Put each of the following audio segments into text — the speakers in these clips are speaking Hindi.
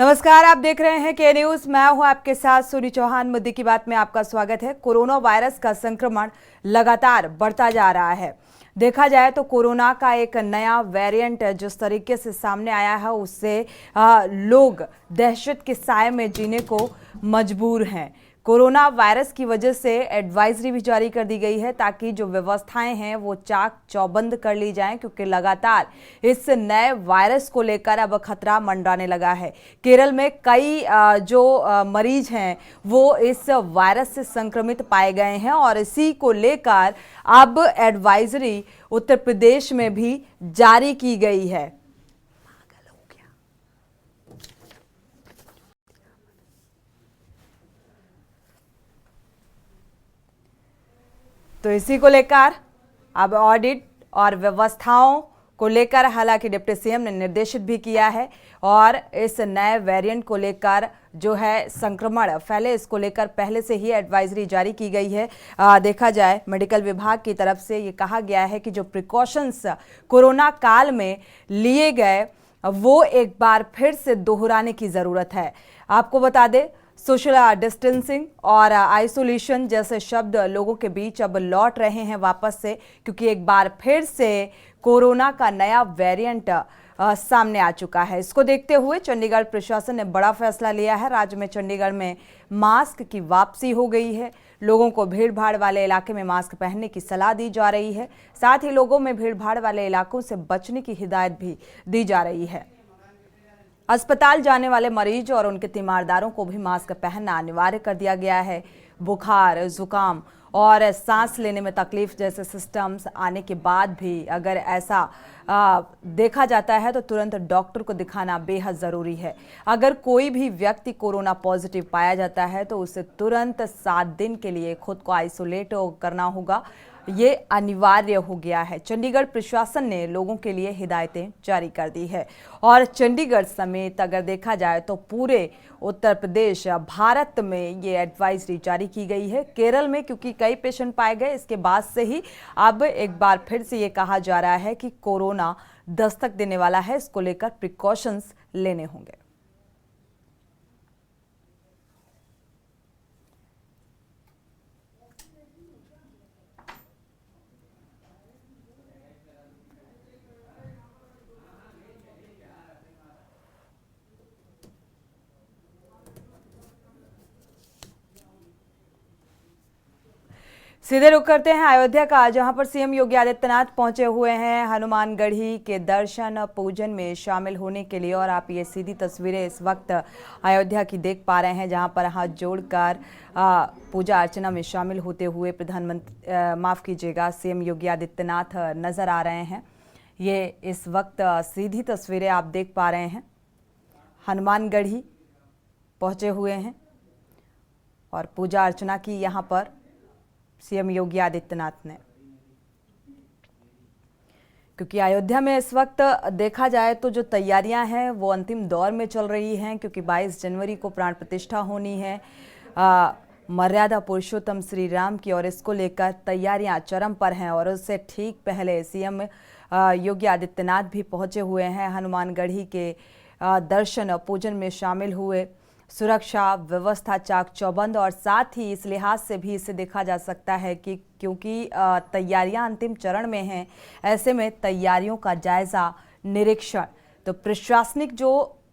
नमस्कार, आप देख रहे हैं के न्यूज। मैं हूं आपके साथ सूरी चौहान। मुद्दे की बात में आपका स्वागत है। कोरोना वायरस का संक्रमण लगातार बढ़ता जा रहा है। देखा जाए तो कोरोना का एक नया वेरिएंट जिस तरीके से सामने आया है उससे लोग दहशत के साए में जीने को मजबूर हैं। कोरोना वायरस की वजह से एडवाइजरी भी जारी कर दी गई है ताकि जो व्यवस्थाएं हैं वो चाक चौबंद कर ली जाएं, क्योंकि लगातार इस नए वायरस को लेकर अब खतरा मंडराने लगा है। केरल में कई जो मरीज हैं वो इस वायरस से संक्रमित पाए गए हैं और इसी को लेकर अब एडवाइजरी उत्तर प्रदेश में भी जारी की गई है। तो इसी को लेकर अब ऑडिट और व्यवस्थाओं को लेकर हालांकि डिप्टी सीएम ने निर्देशित भी किया है और इस नए वेरिएंट को लेकर जो है संक्रमण फैले इसको लेकर पहले से ही एडवाइजरी जारी की गई है। देखा जाए मेडिकल विभाग की तरफ से ये कहा गया है कि जो प्रिकॉशंस कोरोना काल में लिए गए वो एक बार फिर से दोहराने की ज़रूरत है। आपको बता दें सोशल डिस्टेंसिंग और आइसोलेशन जैसे शब्द लोगों के बीच अब लौट रहे हैं वापस से, क्योंकि एक बार फिर से कोरोना का नया वेरिएंट सामने आ चुका है। इसको देखते हुए चंडीगढ़ प्रशासन ने बड़ा फैसला लिया है। राज्य में चंडीगढ़ में मास्क की वापसी हो गई है। लोगों को भीड़ भाड़ वाले इलाके में मास्क पहनने की सलाह दी जा रही है। साथ ही लोगों में भीड़ भाड़ वाले इलाकों से बचने की हिदायत भी दी जा रही है। अस्पताल जाने वाले मरीज और उनके तीमारदारों को भी मास्क पहनना अनिवार्य कर दिया गया है। बुखार, जुकाम और सांस लेने में तकलीफ जैसे सिस्टम्स आने के बाद भी अगर ऐसा देखा जाता है तो तुरंत डॉक्टर को दिखाना बेहद ज़रूरी है। अगर कोई भी व्यक्ति कोरोना पॉजिटिव पाया जाता है तो उसे तुरंत 7 दिन के लिए खुद को आइसोलेट करना होगा। ये अनिवार्य हो गया है। चंडीगढ़ प्रशासन ने लोगों के लिए हिदायतें जारी कर दी है और चंडीगढ़ समेत अगर देखा जाए तो पूरे उत्तर प्रदेश भारत में ये एडवाइजरी जारी की गई है। केरल में क्योंकि कई पेशेंट पाए गए इसके बाद से ही अब एक बार फिर से ये कहा जा रहा है कि कोरोना दस्तक देने वाला है। इसको लेकर प्रिकॉशंस लेने होंगे। सीधे रुख करते हैं अयोध्या का, जहां पर सीएम योगी आदित्यनाथ पहुंचे हुए हैं हनुमानगढ़ी के दर्शन पूजन में शामिल होने के लिए। और आप ये सीधी तस्वीरें इस वक्त अयोध्या की देख पा रहे हैं, जहां पर हाथ जोड़कर पूजा अर्चना में शामिल होते हुए प्रधानमंत्री माफ़ कीजिएगा सीएम योगी आदित्यनाथ नज़र आ रहे हैं। ये इस वक्त सीधी तस्वीरें आप देख पा रहे हैं। हनुमानगढ़ी पहुंचे हुए हैं और पूजा अर्चना की यहाँ पर सीएम योगी आदित्यनाथ ने, क्योंकि अयोध्या में इस वक्त देखा जाए तो जो तैयारियां हैं वो अंतिम दौर में चल रही हैं, क्योंकि 22 जनवरी को प्राण प्रतिष्ठा होनी है मर्यादा पुरुषोत्तम श्री राम की और इसको लेकर तैयारियां चरम पर हैं। और उससे ठीक पहले सीएम योगी आदित्यनाथ भी पहुंचे हुए हैं हनुमानगढ़ी के दर्शन पूजन में शामिल हुए। सुरक्षा व्यवस्था चाक चौबंद और साथ ही इस लिहाज से भी इसे देखा जा सकता है कि क्योंकि तैयारियां अंतिम चरण में हैं, ऐसे में तैयारियों का जायजा निरीक्षण तो प्रशासनिक जो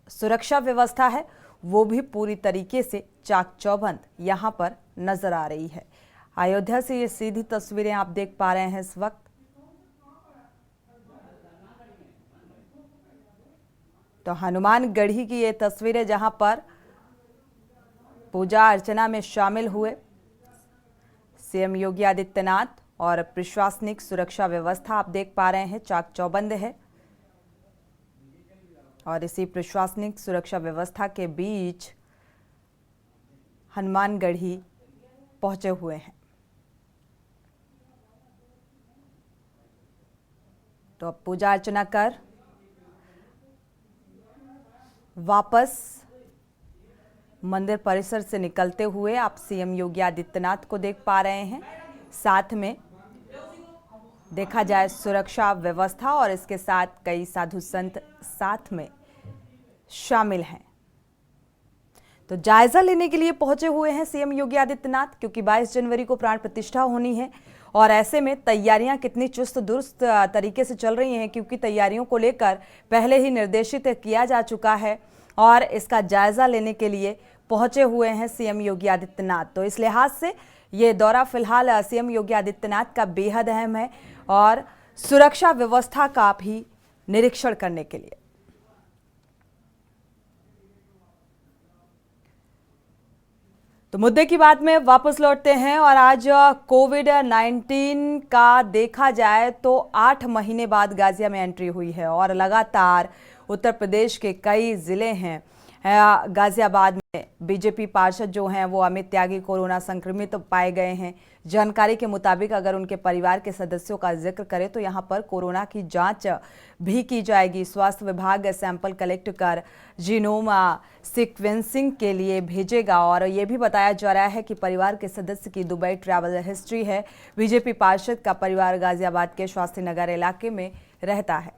सुरक्षा व्यवस्था है वो भी पूरी तरीके से चाक चौबंद यहाँ पर नजर आ रही है। अयोध्या से ये सीधी तस्वीरें आप देख पा रहे हैं इस वक्त। तो हनुमानगढ़ी की ये तस्वीरें जहां पर पूजा अर्चना में शामिल हुए सीएम योगी आदित्यनाथ और प्रशासनिक सुरक्षा व्यवस्था आप देख पा रहे हैं चाक चौबंद है। और इसी प्रशासनिक सुरक्षा व्यवस्था के बीच हनुमानगढ़ी पहुंचे हुए हैं। तो अब पूजा अर्चना कर वापस मंदिर परिसर से निकलते हुए आप सीएम योगी आदित्यनाथ को देख पा रहे हैं। साथ में देखा जाए सुरक्षा व्यवस्था और इसके साथ कई साधु संत साथ में शामिल हैं। तो जायजा लेने के लिए पहुंचे हुए हैं सीएम योगी आदित्यनाथ, क्योंकि 22 जनवरी को प्राण प्रतिष्ठा होनी है और ऐसे में तैयारियां कितनी चुस्त दुरुस्त तरीके से चल रही हैं, क्योंकि तैयारियों को लेकर पहले ही निर्देशित किया जा चुका है और इसका जायजा लेने के लिए पहुंचे हुए हैं सीएम योगी आदित्यनाथ। तो इस लिहाज से ये दौरा फिलहाल सीएम योगी आदित्यनाथ का बेहद अहम है और सुरक्षा व्यवस्था का भी निरीक्षण करने के लिए। तो मुद्दे की बात में वापस लौटते हैं और आज कोविड-19 का देखा जाए तो 8 महीने बाद गाजिया में एंट्री हुई है और लगातार उत्तर प्रदेश के कई जिले हैं। गाजियाबाद में बीजेपी पार्षद जो हैं वो अमित त्यागी कोरोना संक्रमित पाए गए हैं। जानकारी के मुताबिक अगर उनके परिवार के सदस्यों का जिक्र करें तो यहां पर कोरोना की जांच भी की जाएगी। स्वास्थ्य विभाग सैंपल कलेक्ट कर जीनोम सीक्वेंसिंग के लिए भेजेगा और ये भी बताया जा रहा है कि परिवार के सदस्य की दुबई ट्रैवल हिस्ट्री है। बीजेपी पार्षद का परिवार गाजियाबाद के शास्त्री नगर इलाके में रहता है।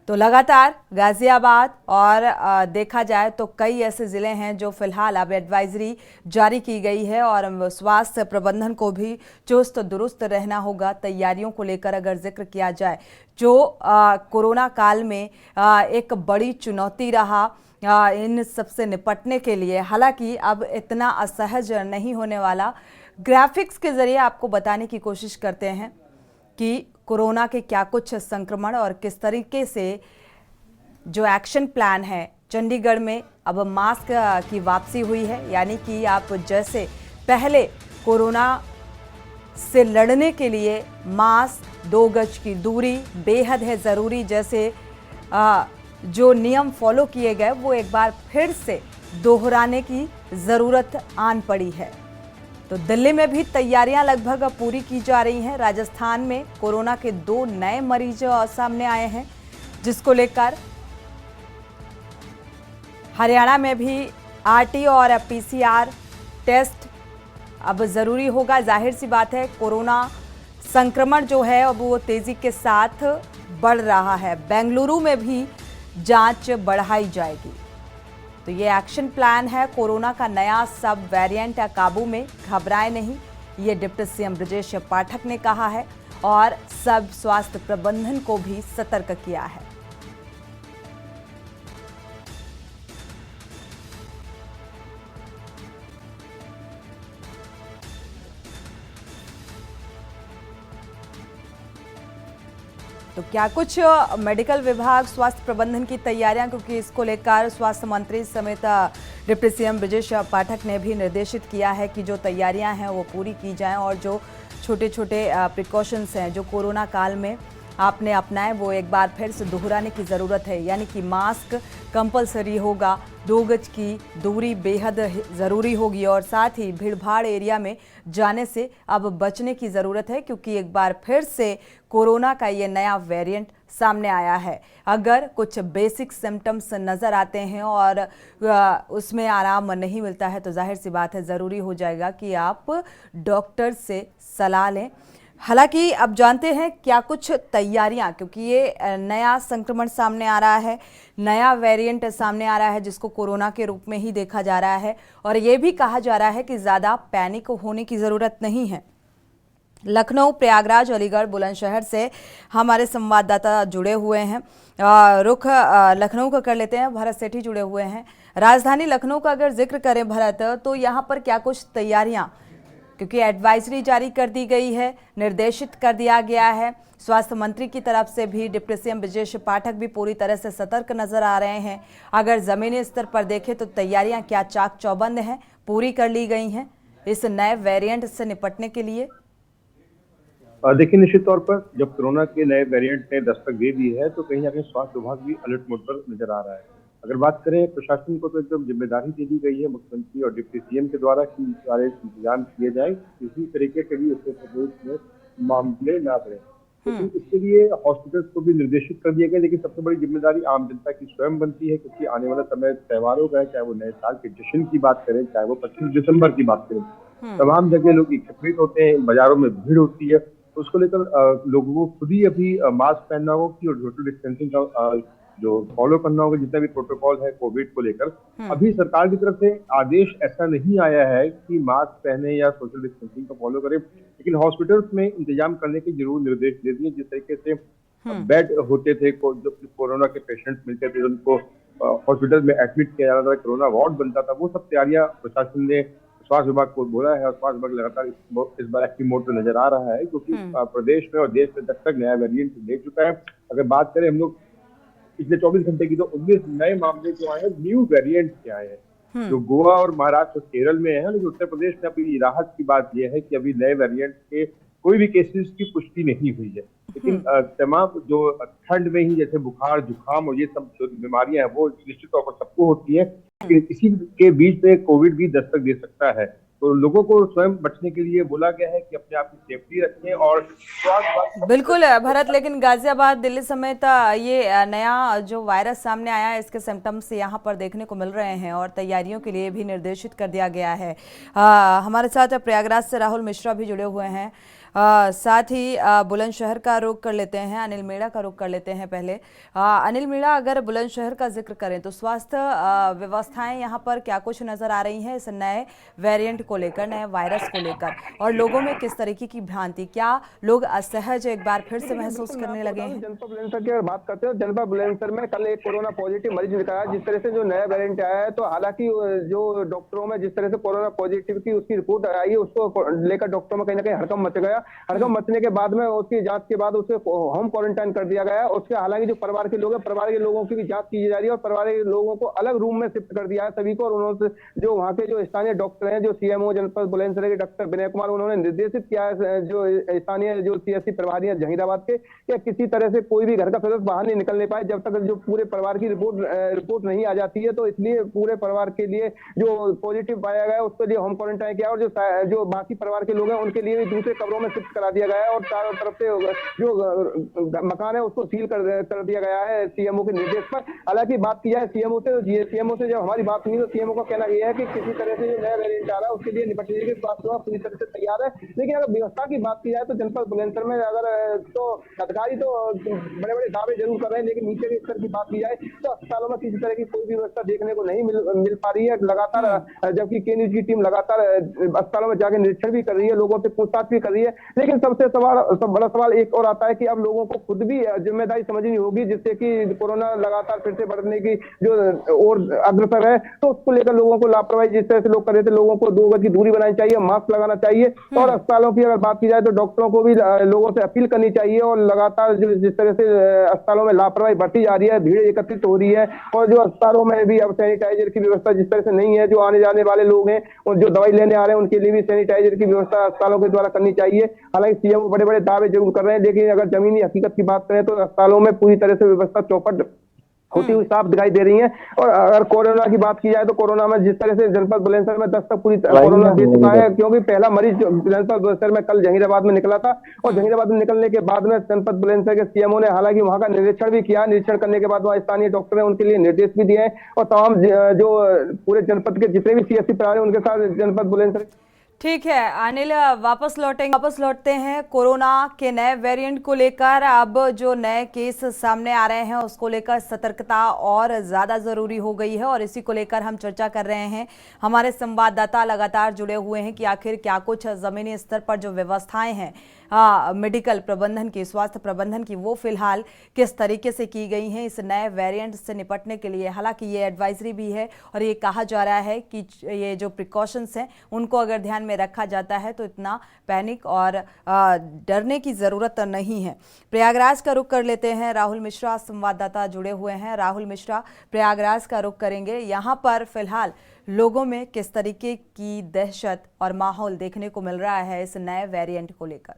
तो लगातार गाजियाबाद और देखा जाए तो कई ऐसे ज़िले हैं जो फिलहाल अब एडवाइजरी जारी की गई है और स्वास्थ्य प्रबंधन को भी चुस्त दुरुस्त रहना होगा। तैयारियों को लेकर अगर जिक्र किया जाए जो कोरोना काल में एक बड़ी चुनौती रहा इन सबसे निपटने के लिए, हालांकि अब इतना असहज नहीं होने वाला। ग्राफिक्स के जरिए आपको बताने की कोशिश करते हैं कि कोरोना के क्या कुछ संक्रमण और किस तरीके से जो एक्शन प्लान है। चंडीगढ़ में अब मास्क की वापसी हुई है, यानी कि आप जैसे पहले कोरोना से लड़ने के लिए मास्क, 2 गज की दूरी बेहद है ज़रूरी जैसे जो नियम फॉलो किए गए वो एक बार फिर से दोहराने की ज़रूरत आन पड़ी है। तो दिल्ली में भी तैयारियां लगभग पूरी की जा रही हैं। राजस्थान में कोरोना के 2 नए मरीज सामने आए हैं, जिसको लेकर हरियाणा में भी आरटी और पीसीआर टेस्ट अब ज़रूरी होगा। जाहिर सी बात है कोरोना संक्रमण जो है अब वो तेज़ी के साथ बढ़ रहा है। बेंगलुरु में भी जांच बढ़ाई जाएगी। तो ये एक्शन प्लान है। कोरोना का नया सब वेरिएंट है काबू में, घबराए नहीं, ये डिप्टी सीएम ब्रजेश पाठक ने कहा है और सब स्वास्थ्य प्रबंधन को भी सतर्क किया है। तो क्या कुछ मेडिकल विभाग स्वास्थ्य प्रबंधन की तैयारियां, क्योंकि इसको लेकर स्वास्थ्य मंत्री समेत डिप्टी सीएम ब्रजेश पाठक ने भी निर्देशित किया है कि जो तैयारियां हैं वो पूरी की जाएं और जो छोटे छोटे प्रिकॉशंस हैं जो कोरोना काल में आपने अपनाए वो एक बार फिर से दोहराने की ज़रूरत है। यानी कि मास्क कंपलसरी होगा, 2 गज की दूरी बेहद ज़रूरी होगी और साथ ही भीड़भाड़ एरिया में जाने से अब बचने की ज़रूरत है, क्योंकि एक बार फिर से कोरोना का ये नया वेरिएंट सामने आया है। अगर कुछ बेसिक सिम्टम्स नज़र आते हैं और उसमें आराम नहीं मिलता है तो जाहिर सी बात है ज़रूरी हो जाएगा कि आप डॉक्टर से सलाह लें। हालांकि अब जानते हैं क्या कुछ तैयारियां, क्योंकि ये नया संक्रमण सामने आ रहा है, नया वेरिएंट सामने आ रहा है जिसको कोरोना के रूप में ही देखा जा रहा है और ये भी कहा जा रहा है कि ज़्यादा पैनिक होने की ज़रूरत नहीं है। लखनऊ, प्रयागराज, अलीगढ़, बुलंदशहर से हमारे संवाददाता जुड़े हुए हैं। रुख लखनऊ का कर लेते हैं, भरत सेठी जुड़े हुए हैं। राजधानी लखनऊ का अगर जिक्र करें भरत, तो यहाँ पर क्या कुछ तैयारियाँ, क्योंकि एडवाइजरी जारी कर दी गई है, निर्देशित कर दिया गया है स्वास्थ्य मंत्री की तरफ से भी। डिप्टी सीएम ब्रजेश पाठक भी पूरी तरह से सतर्क नजर आ रहे हैं। अगर जमीनी स्तर पर देखें तो तैयारियां क्या चाक चौबंद हैं, पूरी कर ली गई हैं इस नए वेरिएंट से निपटने के लिए? देखिए, निश्चित तौर पर जब कोरोना के नए वेरिएंट ने दस्तक दे दी है तो कहीं ना कहीं स्वास्थ्य विभाग भी अलर्ट मोड पर नजर आ रहा है। अगर बात करें प्रशासन को तो एकदम जिम्मेदारी दे दी गई है मुख्यमंत्री और डिप्टी सीएम के द्वारा कि सारे इंतजाम किए जाए, किसी तरीके के भी उत्तर प्रदेश में मामले ना बढ़े। तो इसके लिए हॉस्पिटल्स को भी निर्देशित कर दिया गया। लेकिन सबसे बड़ी जिम्मेदारी आम जनता की स्वयं बनती है, क्योंकि आने वाला समय त्योहारों का है, चाहे वो नए साल के जश्न की बात करें, चाहे वो 25 दिसंबर की बात करें, तमाम जगह लोग एकत्रित होते हैं, बाजारों में भीड़ होती है। उसको लेकर लोगों को खुद ही अभी मास्क पहनना होगा और सोशल डिस्टेंसिंग का जो फॉलो करना होगा जितना भी प्रोटोकॉल है कोविड को लेकर। अभी सरकार की तरफ से आदेश ऐसा नहीं आया है कि मास्क पहने या सोशल डिस्टेंसिंग को फॉलो करें, लेकिन हॉस्पिटल्स में इंतजाम करने के जरूर निर्देश दे दिए। जिस तरीके से बेड होते थे, जो कोरोना के पेशेंट्स मिलते थे उनको हॉस्पिटल में एडमिट किया जाता था, कोरोना वार्ड बनता था, वो सब तैयारियां प्रशासन ने स्वास्थ्य विभाग को बोला है और स्वास्थ्य विभाग लगातार इस बार एक्टिव मोड पर नजर आ रहा है, क्योंकि प्रदेश में और देश में तक नया वेरिएंट देख चुका है। अगर बात करें हम लोग पिछले 24 घंटे की, तो 19 नए मामले जो आए हैं न्यू वेरिएंट के आए हैं, जो गोवा और महाराष्ट्र और केरल में है। लेकिन उत्तर प्रदेश में अभी राहत की बात यह है कि अभी नए वेरिएंट के कोई भी केसेस की पुष्टि नहीं हुई है। लेकिन तमाम जो ठंड में ही जैसे बुखार, जुकाम और ये सब जो बीमारियां हैं वो निश्चित तौर पर सबको होती है, इसी के बीच में कोविड भी दस्तक दे सकता है। तो लोगों को स्वयं बचने के लिए बोला गया है कि अपने आप की सेफ्टी रखें और स्वास्थ्य। बिल्कुल भरत, लेकिन गाजियाबाद, दिल्ली समेत ये नया जो वायरस सामने आया है, इसके सिम्टम्स यहाँ पर देखने को मिल रहे हैं और तैयारियों के लिए भी निर्देशित कर दिया गया है। हमारे साथ प्रयागराज से राहुल मिश्रा भी जुड़े हुए हैं। साथ ही बुलंदशहर का रुख कर लेते हैं, अनिल मीणा का रुख कर लेते हैं। पहले अनिल मीणा, अगर बुलंदशहर का जिक्र करें तो स्वास्थ्य व्यवस्थाएं यहाँ पर क्या कुछ नजर आ रही हैं इस नए वेरिएंट को लेकर, नए वायरस को लेकर, और लोगों में किस तरीके की भ्रांति, क्या लोग असहज एक बार फिर से महसूस करने लगे हैं? जनपद बुलंदशहर की अगर बात करते हैं, जनपद बुलंदशहर में कल एक कोरोना पॉजिटिव मरीज दिखाया। जिस तरह से जो नया वेरिएंट आया है, तो हालांकि जो डॉक्टरों में जिस तरह से कोरोना पॉजिटिव की उसकी रिपोर्ट आई है, उसको लेकर डॉक्टरों में कहीं ना कहीं हड़कंप मच गया। हड़कंप मचने के बाद में उसकी जांच के बाद उसे होम क्वारंटाइन कर दिया गया है। उसके हालांकि जो परिवार के लोग हैं, परिवार के लोगों की भी जांच की जा रही है और परिवार के लोगों को अलग रूम में शिफ्ट कर दिया है सभी को। और उन्होंने जो वहाँ के जो स्थानीय डॉक्टर हैं, जो सीएमओ जनपद बुलंदशहर के डॉक्टर विनय कुमार, उन्होंने निर्देशित किया है जो स्थानीय जो सीएससी प्रभारी हैं जहीराबाद के, कि किसी तरह से कोई भी घर का सदस्य बाहर नहीं निकलने पाए जब तक जो पूरे परिवार की रिपोर्ट नहीं आ जाती है। तो इसलिए पूरे परिवार के लिए जो पॉजिटिव पाया गया उसके लिए होम क्वारंटाइन किया और जो बाकी परिवार के लोग हैं उनके लिए भी दूसरे कमरों में शिफ्ट करा दिया गया है और चारों तरफ से जो मकान है उसको सील कर दिया गया है सीएमओ के निर्देश पर। हालांकि बात की जाए सीएमओ से जब हमारी बात हुई तो सीएमओ का कहना यह है कि किसी तरह से जो नया वेरिएंट आ रहा है उसके लिए निपटने के स्वास्थ्य विभाग पूरी तरह से तैयार है। लेकिन अगर व्यवस्था की बात की जाए तो जनपद बुलंदशहर में अगर तो अधिकारी तो बड़े बड़े दावे जरूर कर रहे हैं, लेकिन नीचे के स्तर की बात की जाए तो अस्पतालों में किसी तरह की कोई भी व्यवस्था देखने को नहीं मिल पा रही है लगातार, जबकि केंद्र की टीम लगातार अस्पतालों में जाकर निरीक्षण भी कर रही है, लोगों से पूछताछ भी कर रही है। लेकिन सबसे बड़ा सवाल एक और आता है कि अब लोगों को खुद भी जिम्मेदारी समझनी होगी, जिससे कि कोरोना लगातार फिर से बढ़ने की जो और अग्रसर है, तो उसको लेकर लोगों को लापरवाही जिस तरह से लोग कर रहे थे, लोगों को 2 गज की दूरी बनानी चाहिए, मास्क लगाना चाहिए। और अस्पतालों की अगर बात की जाए तो डॉक्टरों को भी लोगों से अपील करनी चाहिए और लगातार जिस तरह से अस्पतालों में लापरवाही बढ़ती जा रही है, भीड़ एकत्रित हो रही है और जो अस्पतालों में भी अब सैनिटाइजर की व्यवस्था जिस तरह से नहीं है, जो आने जाने वाले लोग हैं और जो दवाई लेने आ रहे हैं उनके लिए भी सैनिटाइजर की व्यवस्था अस्पतालों के द्वारा करनी चाहिए। हालांकि सीएम बड़े बड़े दावे जरूर कर रहे हैं, लेकिन अगर जमीनी हकीकत की बात करें तो अस्पतालों में पूरी तरह से व्यवस्था चौपट होती हुई साफ दिखाई दे रही है। और अगर कोरोना की बात की जाए तो कोरोना में जिस तरह से जनपद बुलंदशहर में दस्तक पूरी कोरोना दे चुका है, क्योंकि पहला मरीज जनपद बुलंदशहर में कल जहीराबाद में निकला था और जहीराबाद में निकलने के बाद में जनपद बुलंदशहर के सीएमओ ने हालांकि वहां का निरीक्षण भी किया। निरीक्षण करने के बाद वहां स्थानीय डॉक्टर ने उनके लिए निर्देश भी दिए हैं और तमाम जो पूरे जनपद के जितने भी सीएससी प्रभारी उनके साथ जनपद बुलंदशहर। ठीक है अनिल, वापस लौटते हैं कोरोना के नए वेरिएंट को लेकर। अब जो नए केस सामने आ रहे हैं उसको लेकर सतर्कता और ज़्यादा ज़रूरी हो गई है और इसी को लेकर हम चर्चा कर रहे हैं। हमारे संवाददाता लगातार जुड़े हुए हैं कि आखिर क्या कुछ ज़मीनी स्तर पर जो व्यवस्थाएं हैं मेडिकल प्रबंधन की, स्वास्थ्य प्रबंधन की, वो फिलहाल किस तरीके से की गई हैं इस नए वेरिएंट से निपटने के लिए। हालांकि ये एडवाइजरी भी है और ये कहा जा रहा है कि ये जो प्रिकॉशंस हैं उनको अगर ध्यान में रखा जाता है तो इतना पैनिक और डरने की ज़रूरत नहीं है। प्रयागराज का रुख कर लेते हैं, राहुल मिश्रा संवाददाता जुड़े हुए हैं। राहुल मिश्रा, प्रयागराज का रुख करेंगे। यहाँ पर फिलहाल लोगों में किस तरीके की दहशत और माहौल देखने को मिल रहा है इस नए वेरिएंट को लेकर?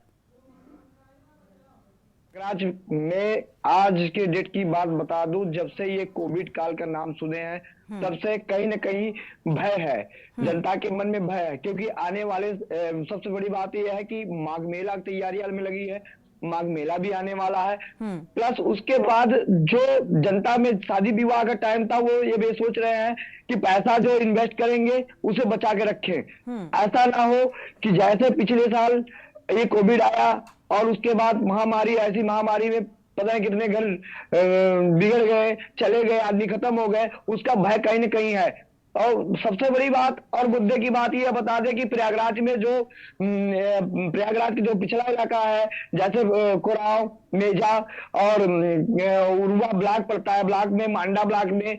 प्रयागराज में आज के डेट की बात बता दूं, जब से ये कोविड काल का नाम सुने हैं तब से कहीं न कहीं भय है, जनता के मन में भय है। क्योंकि आने वाले सबसे बड़ी बात यह है कि माघ मेला की तैयारी में लगी है, माघ मेला भी आने वाला है। प्लस उसके बाद जो जनता में शादी विवाह का टाइम था वो ये भी सोच रहे हैं कि पैसा जो इन्वेस्ट करेंगे उसे बचा के रखें। ऐसा ना हो कि जैसे पिछले साल ये कोविड आया और उसके बाद ऐसी महामारी में पता नहीं कितने घर बिगड़ गए, चले गए, आदमी खत्म हो गए, उसका भय कहीं ना कहीं है। और सबसे बड़ी बात और मुद्दे की बात ये बता दें कि प्रयागराज में जो प्रयागराज की जो पिछड़ा इलाका है, जैसे कोराव, मेजा और उरुवा ब्लॉक पड़ता है, ब्लॉक में मांडा ब्लॉक में,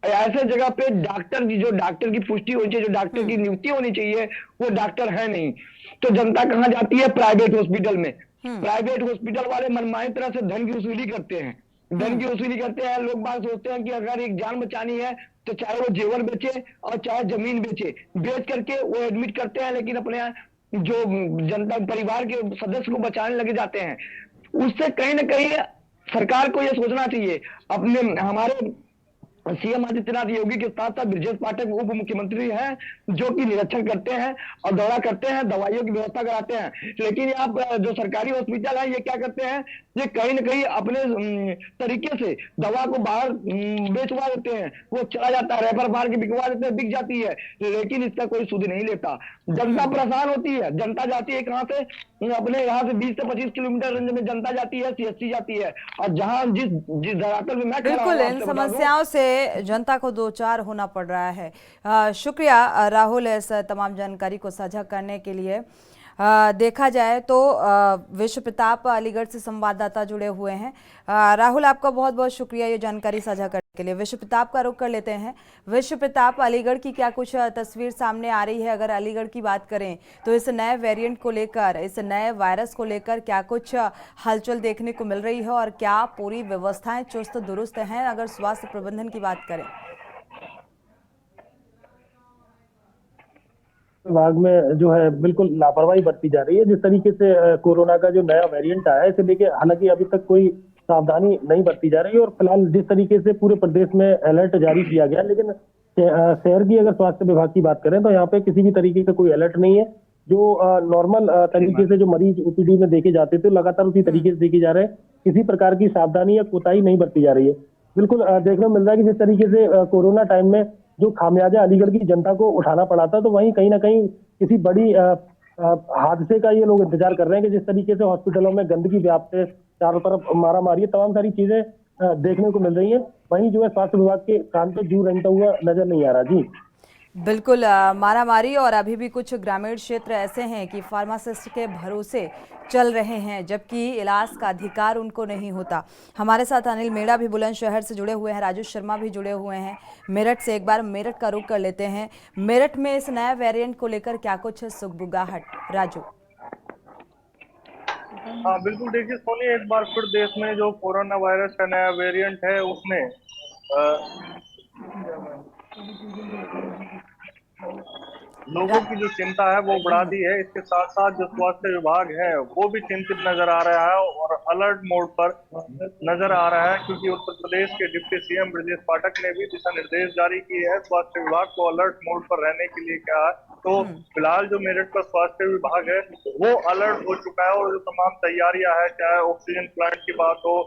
ऐसे जगह पे जो डॉक्टर की पुष्टि होनी चाहिए, जो डॉक्टर की नियुक्ति होनी चाहिए, वो डॉक्टर है नहीं। तो जनता कहाँ जाती है? प्राइवेट हॉस्पिटल में। प्राइवेट हॉस्पिटल वाले मनमानी तरह से धन की वसूली करते हैं। लोग बात सोचते हैं कि अगर एक जान बचानी है तो चाहे वो जेवर बेचे और चाहे जमीन बेचे, बेच करके वो एडमिट करते हैं, लेकिन अपने जो जनता परिवार के सदस्य को बचाने लगे जाते हैं। उससे कहीं ना कहीं सरकार को यह सोचना चाहिए। अपने हमारे सीएम आदित्यनाथ योगी के साथ साथ ब्रजेश पाठक उप मुख्यमंत्री हैं, जो कि निरीक्षण करते हैं और दौरा करते हैं, दवाइयों की व्यवस्था कराते हैं। लेकिन यहाँ जो सरकारी हॉस्पिटल है, ये क्या करते हैं? ये कहीं ना कहीं अपने तरीके से दवा को बाहर बेचवा देते हैं। वो चला जाता है, रेफर मार के बिकवा देते हैं, बिक जाती है, लेकिन इसका कोई सुध नहीं लेता। जनता परेशान होती है। जनता जाती है कहाँ से? अपने यहाँ से 20 से 25 किलोमीटर रेंज में जनता जाती है, सीएससी जाती है। और जहाँ जिस धरातल में मैं बिल्कुल इन समस्याओं से जनता को दो चार होना पड़ रहा है। शुक्रिया राहुल इस तमाम जानकारी को साझा करने के लिए। देखा जाए तो विश्व प्रताप अलीगढ़ से संवाददाता जुड़े हुए हैं। राहुल, आपका बहुत बहुत शुक्रिया ये जानकारी साझा करने के लिए। विश्व प्रताप का रुख कर लेते हैं। विश्व प्रताप, अलीगढ़ की क्या कुछ तस्वीर सामने आ रही है? अगर अलीगढ़ की बात करें तो इस नए वेरिएंट को लेकर, इस नए वायरस को लेकर क्या कुछ हलचल देखने को मिल रही है और क्या पूरी व्यवस्थाएं चुस्त दुरुस्त हैं अगर स्वास्थ्य प्रबंधन की बात करें? विभाग में जो है बिल्कुल लापरवाही बरती जा रही है। जिस तरीके से कोरोना का जो नया वेरिएंट आया है, इसे लेके हालांकि अभी तक कोई सावधानी नहीं बरती जा रही है। और फिलहाल जिस तरीके से पूरे प्रदेश में अलर्ट जारी किया गया, लेकिन शहर की अगर स्वास्थ्य विभाग की बात करें तो यहाँ पे किसी भी तरीके का कोई अलर्ट नहीं है। जो नॉर्मल तरीके से जो मरीज ओपीडी में देखे जाते थे, लगातार उसी तरीके से देखे जा रहे हैं। किसी प्रकार की सावधानी या कोताही नहीं बरती जा रही है। बिल्कुल देखने को मिल रहा है कि जिस तरीके से कोरोना टाइम में जो खामियाजा अलीगढ़ की जनता को उठाना पड़ा था, तो वहीं कहीं ना कहीं किसी बड़ी हादसे का ये लोग इंतजार कर रहे हैं कि जिस तरीके से हॉस्पिटलों में गंदगी व्याप्त है, चारों तरफ मारा मारी, तमाम सारी चीजें देखने को मिल रही है। वहीं जो है स्वास्थ्य विभाग के कान पे जू रेंगता हुआ नजर नहीं आ रहा। जी बिल्कुल, मारामारी और अभी भी कुछ ग्रामीण क्षेत्र ऐसे हैं कि फार्मासिस्ट के भरोसे चल रहे हैं, जबकि इलाज का अधिकार उनको नहीं होता। हमारे साथ अनिल मेड़ा भी बुलंदशहर से जुड़े हुए हैं, राजू शर्मा भी जुड़े हुए हैं मेरठ से। एक बार मेरठ का रुख कर लेते हैं। मेरठ में इस नए वेरिएंट को लेकर क्या कुछ है सुगबुगाहट? राजू। हाँ बिल्कुल, देखिए सोनी, एक बार फिर देश में जो कोरोना वायरस का नया वेरिएंट है उसने लोगों की जो चिंता है वो बढ़ा दी है। इसके साथ साथ जो स्वास्थ्य विभाग है वो भी चिंतित नजर आ रहा है और अलर्ट मोड पर नजर आ रहा है, क्योंकि उत्तर प्रदेश के डिप्टी सीएम ब्रजेश पाठक ने भी दिशा निर्देश जारी किए हैं स्वास्थ्य विभाग को अलर्ट मोड पर रहने के लिए कहा है। तो फिलहाल जो मेरठ का स्वास्थ्य विभाग है वो अलर्ट हो चुका है और जो तमाम तैयारियां है, चाहे ऑक्सीजन प्लांट की बात हो,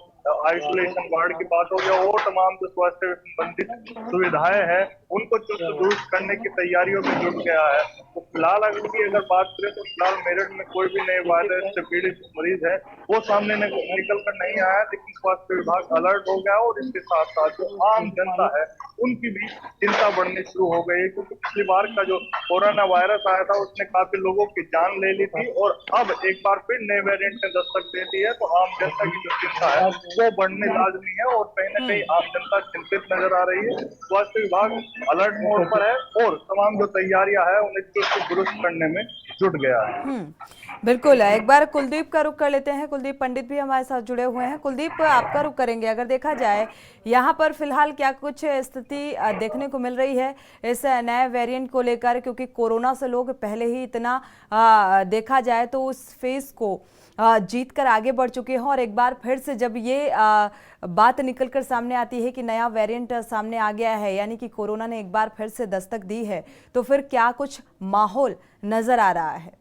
आइसोलेशन वार्ड की बात हो या और तमाम जो स्वास्थ्य संबंधित सुविधाएं हैं, उनको चुस्त दुरुस्त करने की तैयारियों में जुट गया है। तो फिलहाल अगर बात करें तो फिलहाल मेरठ में कोई भी नए वायरस से पीड़ित मरीज है वो सामने निकल कर नहीं आया, लेकिन स्वास्थ्य विभाग अलर्ट हो गया और इसके साथ साथ जो आम जनता है उनकी भी चिंता बढ़नी शुरू हो गई है, क्योंकि पिछली बार का जो कोरोना वायरस आया था उसने काफी लोगों की जान ले ली थी और अब एक बार फिर नए वेरिएंट ने दस्तक दे दी है। तो आम जनता की जो चिंता है वो बढ़ने लाजमी है और कहीं ना कहीं आम जनता चिंतित नजर आ रही है। स्वास्थ्य विभाग अलर्ट मोड पर है और तमाम जो तैयारियां है उन्हें चुस्त दुरुस्त करने में जुट गया है। बिल्कुल, एक बार कुलदीप का रुख कर लेते हैं। कुलदीप पंडित भी हमारे साथ जुड़े हुए हैं। कुलदीप, आपका रुख करेंगे। अगर देखा जाए यहाँ पर फिलहाल क्या कुछ स्थिति देखने को मिल रही है इस नए वेरिएंट को लेकर, क्योंकि कोरोना से लोग पहले ही इतना देखा जाए तो उस फेज को जीत कर आगे बढ़ चुके हैं और एक बार फिर से जब ये बात निकलकर सामने आती है कि नया वेरिएंट सामने आ गया है, यानी कि कोरोना ने एक बार फिर से दस्तक दी है, तो फिर क्या कुछ माहौल नजर आ रहा है?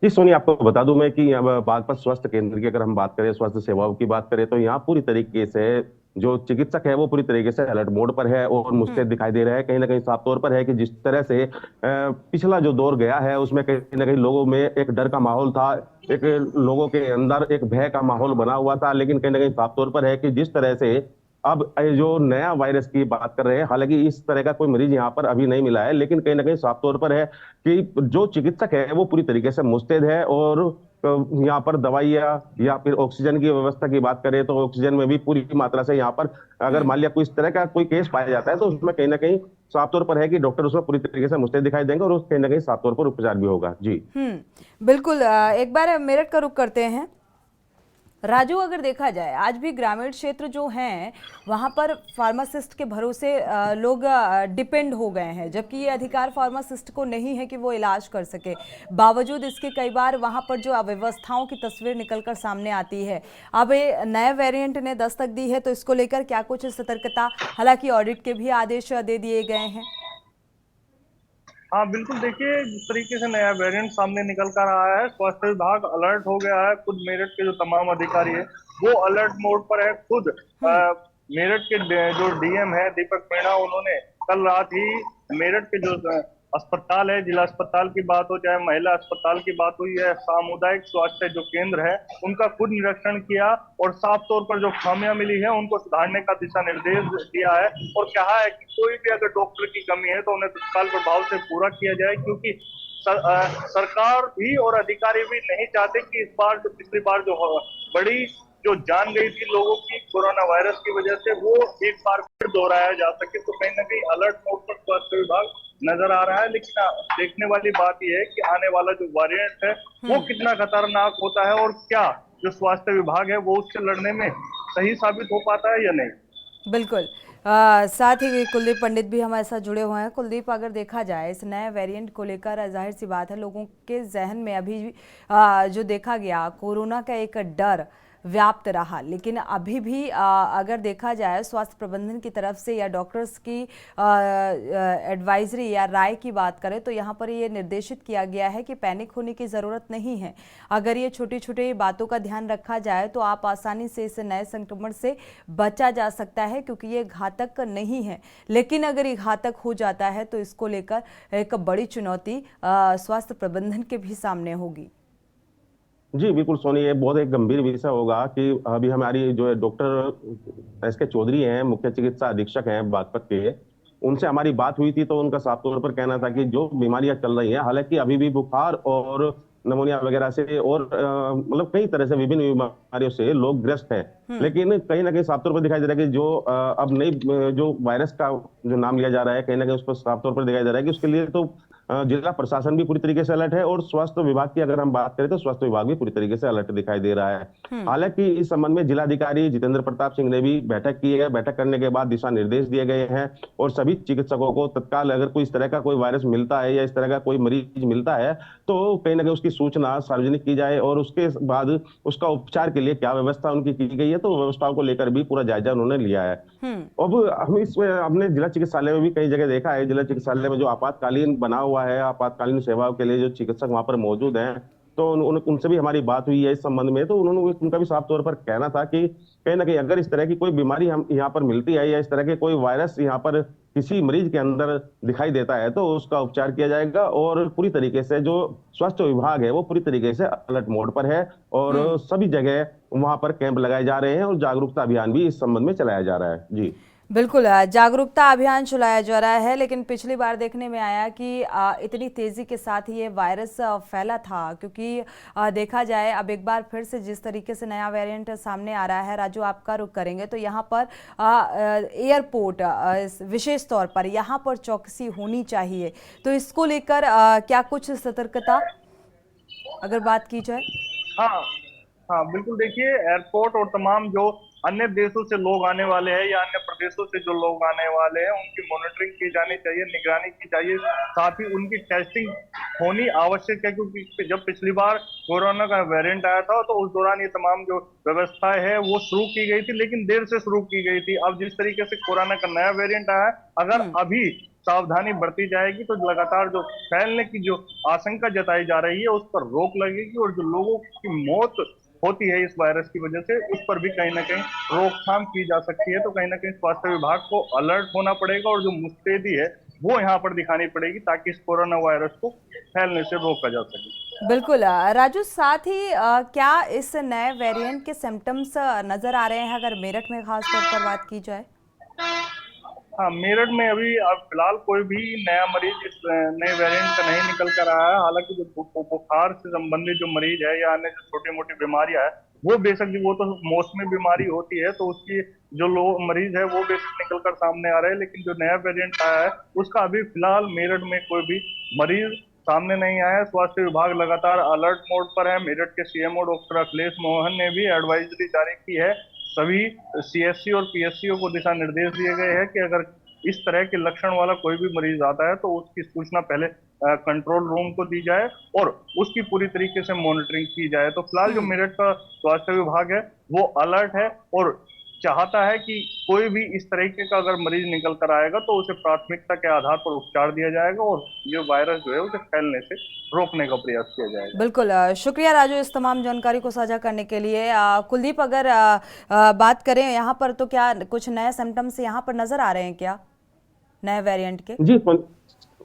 जी सोनी, आपको बता दूं मैं कि बागपत स्वास्थ्य केंद्र की अगर हम बात करें, स्वास्थ्य सेवाओं की बात करें, तो यहाँ पूरी तरीके से जो चिकित्सक है वो पूरी तरीके से अलर्ट मोड पर है और मुझसे दिखाई दे रहा है कहीं ना कहीं साफ तौर पर है कि जिस तरह से पिछला जो दौर गया है उसमें कहीं ना कहीं लोगों में एक डर का माहौल था एक लोगों के अंदर एक भय का माहौल बना हुआ था, लेकिन कहीं ना कहीं साफ तौर पर है कि जिस तरह से अब ये जो नया वायरस की बात कर रहे हैं, हालांकि इस तरह का कोई मरीज यहाँ पर अभी नहीं मिला है, लेकिन कहीं ना कहीं साफ तौर पर है कि जो चिकित्सक है वो पूरी तरीके से मुस्तैद है। और यहाँ पर दवाइयाँ या फिर ऑक्सीजन की व्यवस्था की बात करें तो ऑक्सीजन में भी पूरी मात्रा से यहाँ पर अगर मान लिया कोई इस तरह का कोई केस पाया जाता है तो उसमें कहीं ना कहीं साफ तौर पर है कि डॉक्टर उसमें पूरी तरीके से मुस्तैद दिखाई देंगे और कहीं ना कहीं साफ तौर पर उपचार भी होगा। जी बिल्कुल। एक बार मेरठ का रुख करते हैं। राजू, अगर देखा जाए आज भी ग्रामीण क्षेत्र जो हैं वहाँ पर फार्मासिस्ट के भरोसे लोग डिपेंड हो गए हैं, जबकि ये अधिकार फार्मासिस्ट को नहीं है कि वो इलाज कर सके। बावजूद इसके कई बार वहाँ पर जो अव्यवस्थाओं की तस्वीर निकलकर सामने आती है। अब ये नए वेरिएंट ने दस्तक दी है, तो इसको लेकर क्या कुछ सतर्कता, हालांकि ऑडिट के भी आदेश दे दिए गए हैं। हाँ बिल्कुल, देखिए जिस तरीके से नया वेरिएंट सामने निकल कर आया है, स्वास्थ्य विभाग अलर्ट हो गया है। खुद मेरठ के जो तमाम अधिकारी है वो अलर्ट मोड पर है। खुद मेरठ के जो डीएम है दीपक मीणा, उन्होंने कल रात ही मेरठ के जो अस्पताल है, जिला अस्पताल की बात हो चाहे महिला अस्पताल की बात हुई है, सामुदायिक स्वास्थ्य जो केंद्र है उनका खुद निरीक्षण किया और साफ तौर पर जो खामियां मिली है उनको सुधारने का दिशा निर्देश दिया है और कहा है कि कोई भी अगर डॉक्टर की कमी है तो उन्हें तत्काल प्रभाव से पूरा किया जाए, क्योंकि सरकार भी और अधिकारी भी नहीं चाहते कि इस बार जो पिछली बार जो बड़ी जो जान गई थी लोगों की कोरोना वायरस की वजह से, वो एक बार फिर दोहराया जा सके। तो कहीं ना कहीं अलर्ट मोड पर स्वास्थ्य विभाग नजर आ रहा है। लेकिन देखने वाली बात यह है कि आने वाला जो वेरिएंट है वो कितना खतरनाक होता है और क्या जो स्वास्थ्य विभाग है वो उससे लड़ने में सही साबित हो पाता है या नहीं। बिल्कुल। साथ ही कुलदीप पंडित भी हमारे साथ जुड़े हुए हैं। कुलदीप, अगर देखा जाए इस नए वेरिएंट को लेकर जाहिर सी बात है लोगों के जहन में अभी जो देखा गया कोरोना का एक डर व्याप्त रहा, लेकिन अभी भी अगर देखा जाए स्वास्थ्य प्रबंधन की तरफ से या डॉक्टर्स की एडवाइजरी या राय की बात करें तो यहाँ पर ये निर्देशित किया गया है कि पैनिक होने की ज़रूरत नहीं है। अगर ये छोटी छोटी बातों का ध्यान रखा जाए तो आप आसानी से इस नए संक्रमण से बचा जा सकता है, क्योंकि ये घातक नहीं है। लेकिन अगर ये घातक हो जाता है तो इसको लेकर एक बड़ी चुनौती स्वास्थ्य प्रबंधन के भी सामने होगी। जी बिल्कुल सोनी, ये बहुत एक गंभीर विषय होगा कि अभी हमारी जो डॉक्टर एस के चौधरी हैं, मुख्य चिकित्सा अधीक्षक हैं बागपत के, उनसे हमारी बात हुई थी तो उनका साफ तौर पर कहना था कि जो बीमारियां चल रही हैं, हालांकि अभी भी बुखार और निमोनिया वगैरह से और मतलब कई तरह से विभिन्न बीमारियों से लोग ग्रस्त हैं, लेकिन कहीं ना कहीं साफ तौर पर दिखाई दे रहा है कि जो अब नई जो वायरस का जो नाम लिया जा रहा है, कहीं ना कहीं उस पर साफ तौर पर दिखाई दे रहा है कि उसके लिए तो जिला प्रशासन भी पूरी तरीके से अलर्ट है और स्वास्थ्य विभाग की अगर हम बात करें तो स्वास्थ्य विभाग भी पूरी तरीके से अलर्ट दिखाई दे रहा है। हालांकि इस संबंध में जिलाधिकारी जितेंद्र प्रताप सिंह ने भी बैठक की है। बैठक करने के बाद दिशा निर्देश दिए गए हैं और सभी चिकित्सकों को तत्काल अगर कोई इस तरह का कोई वायरस मिलता है या इस तरह का कोई मरीज मिलता है तो कहीं ना कहीं उसकी सूचना सार्वजनिक की जाए और उसके बाद उसका उपचार के लिए क्या व्यवस्था उनकी की गई है, तो व्यवस्थाओं को लेकर भी पूरा जायजा उन्होंने लिया है। अब हम इसमें हमने जिला चिकित्सालय में भी कई जगह देखा है, जिला चिकित्सालय में जो आपातकालीन बना हुआ है, आपातकालीन सेवाओं के लिए जो चिकित्सक वहां पर मौजूद हैं, तो उनसे भी हमारी बात हुई है इस संबंध में। तो उन्होंने उनका भी साफ तौर पर कहना था कि कहीं ना कहीं अगर इस तरह की कोई बीमारी हम यहाँ पर मिलती है या इस तरह के कोई वायरस यहाँ पर किसी मरीज के अंदर दिखाई देता है तो उसका उपचार किया जाएगा और पूरी तरीके से जो स्वास्थ्य विभाग है वो पूरी तरीके से अलर्ट मोड पर है और सभी जगह वहां पर कैंप लगाए जा रहे हैं और जागरूकता अभियान भी इस संबंध में चलाया जा रहा है। जी बिल्कुल, जागरूकता अभियान चलाया जा रहा है, लेकिन पिछली बार देखने में आया कि इतनी तेज़ी के साथ ही ये वायरस फैला था, क्योंकि देखा जाए अब एक बार फिर से जिस तरीके से नया वेरिएंट सामने आ रहा है। राजू, आपका रुख करेंगे तो यहाँ पर एयरपोर्ट विशेष तौर पर यहाँ पर चौकसी होनी चाहिए, तो इसको लेकर क्या कुछ सतर्कता अगर बात की जाए? हाँ हाँ बिल्कुल, देखिए एयरपोर्ट और तमाम जो अन्य देशों से लोग आने वाले हैं या अन्य प्रदेशों से जो लोग आने वाले हैं उनकी मॉनिटरिंग की जानी चाहिए, निगरानी की चाहिए, साथ ही उनकी टेस्टिंग होनी आवश्यक है, क्योंकि जब पिछली बार कोरोना का वेरिएंट आया था तो उस दौरान ये तमाम जो व्यवस्थाएं है वो शुरू की गई थी, लेकिन देर से शुरू की गई थी। अब जिस तरीके से कोरोना का नया वेरिएंट आया है, अगर अभी सावधानी बरती जाएगी तो लगातार जो फैलने की जो आशंका जताई जा रही है उस पर रोक लगेगी और जो लोगों की मौत होती है इस वायरस की वजह से उस पर भी कहीं ना कहीं रोकथाम की जा सकती है। तो कहीं ना कहीं स्वास्थ्य विभाग को अलर्ट होना पड़ेगा और जो मुस्तैदी है वो यहाँ पर दिखानी पड़ेगी ताकि इस कोरोना वायरस को फैलने से रोका जा सके। बिल्कुल राजू, साथ ही क्या इस नए वेरिएंट के सिम्टम्स नजर आ रहे हैं अगर मेरठ में खास तौर पर बात की जाए? हाँ, मेरठ में अभी अब फिलहाल कोई भी नया मरीज इस नए वेरिएंट का नहीं निकल कर आया है। हालांकि जो बुखार से संबंधित जो मरीज है या अन्य जो छोटी मोटी बीमारियां है वो बेशक वो तो मौसमी बीमारी होती है, तो उसकी जो लोग मरीज है वो बेशक निकल कर सामने आ रहे हैं। लेकिन जो नया वेरिएंट आया है उसका अभी फिलहाल मेरठ में कोई भी मरीज सामने नहीं आया है। स्वास्थ्य विभाग लगातार अलर्ट मोड पर है। मेरठ के सीएमओ डॉक्टर अखिलेश मोहन ने भी एडवाइजरी जारी की है। सभी सीएससी और पीएससीओ को दिशा निर्देश दिए गए हैं कि अगर इस तरह के लक्षण वाला कोई भी मरीज आता है तो उसकी सूचना पहले कंट्रोल रूम को दी जाए और उसकी पूरी तरीके से मॉनिटरिंग की जाए। तो फिलहाल जो मेरठ का स्वास्थ्य विभाग है वो अलर्ट है और चाहता है कि कोई भी इस तरीके का अगर मरीज निकल कर आएगा तो उसे प्राथमिकता के आधार पर उपचार दिया जाएगा और ये वायरस जो है उसे फैलने से रोकने का प्रयास किया जाएगा। बिल्कुल, शुक्रिया राजू इस तमाम जानकारी को साझा करने के लिए। कुलदीप, अगर बात करें यहाँ पर तो क्या कुछ नए सिम्टम्स यहाँ पर नजर आ रहे हैं क्या नए वेरिएंट के?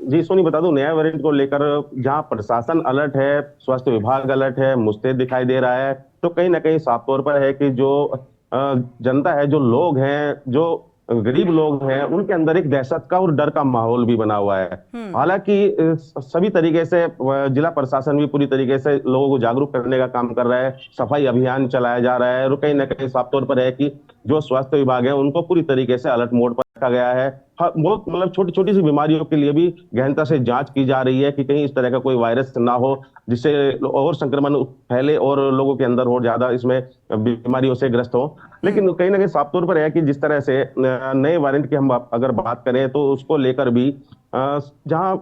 जी सोनी, बता दूं, नया वेरिएंट को लेकर जहां प्रशासन अलर्ट है, स्वास्थ्य विभाग अलर्ट है, मुस्तैद दिखाई दे रहा है, तो कहीं ना कहीं साफ तौर पर है कि जो जनता है, जो लोग हैं, जो गरीब लोग हैं, उनके अंदर एक दहशत का और डर का माहौल भी बना हुआ है। हालांकि सभी तरीके से जिला प्रशासन भी पूरी तरीके से लोगों को जागरूक करने का काम कर रहा है, सफाई अभियान चलाया जा रहा है और कहीं ना कहीं साफ तौर पर है कि जो स्वास्थ्य विभाग है उनको पूरी तरीके से अलर्ट मोड पर रखा गया है। बहुत मतलब छोटी छोटी सी बीमारियों के लिए भी गहनता से जांच की जा रही है कि कहीं इस तरह का कोई वायरस ना हो जिससे और संक्रमण फैले और लोगों के अंदर और ज्यादा इसमें बीमारियों से ग्रस्त हो। लेकिन कहीं ना कहीं साफ तौर पर है कि जिस तरह से नए वेरिएंट की हम अगर बात करें तो उसको लेकर भी जहां